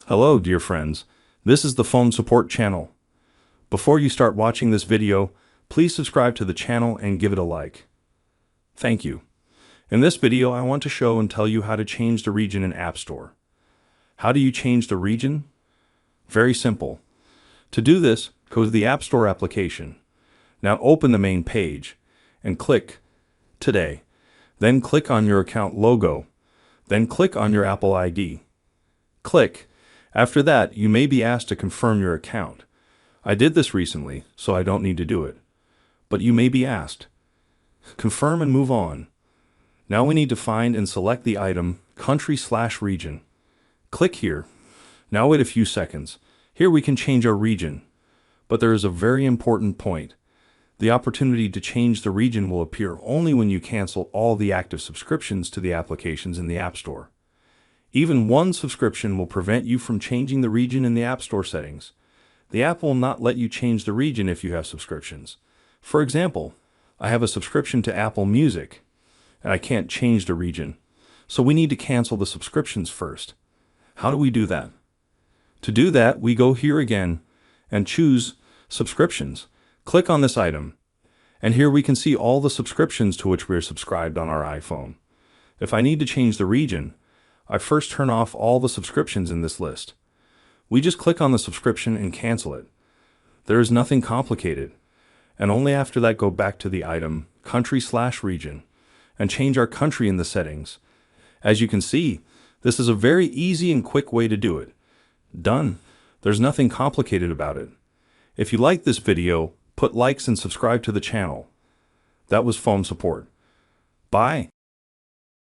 Hello, dear friends. This is the Phone Support channel. Before you start watching this video, please subscribe to the channel and give it a like. Thank you. In this video, I want to show and tell you how to change the region in App Store. How do you change the region? Very simple. To do this, go to the App Store application. Now open the main page and click Today. Then click on your account logo. Then click on your Apple ID. Click. After that, you may be asked to confirm your account. I did this recently, so I don't need to do it. But you may be asked. Confirm and move on. Now we need to find and select the item country/region. Click here. Now wait a few seconds. Here we can change our region. But there is a very important point. The opportunity to change the region will appear only when you cancel all the active subscriptions to the applications in the App Store. Even one subscription will prevent you from changing the region in the App Store settings. The app will not let you change the region if you have subscriptions. For example, I have a subscription to Apple Music, and I can't change the region. So we need to cancel the subscriptions first. How do we do that? To do that, we go here again and choose Subscriptions. Click on this item, and here we can see all the subscriptions to which we are subscribed on our iPhone. If I need to change the region, I first turn off all the subscriptions in this list. We just click on the subscription and cancel it. There is nothing complicated, and only after that go back to the item country/region and change our country in the settings. As you can see, this is a very easy and quick way to do it. Done. There's nothing complicated about it. If you like this video, put likes and subscribe to the channel. That was Phone Support. Bye.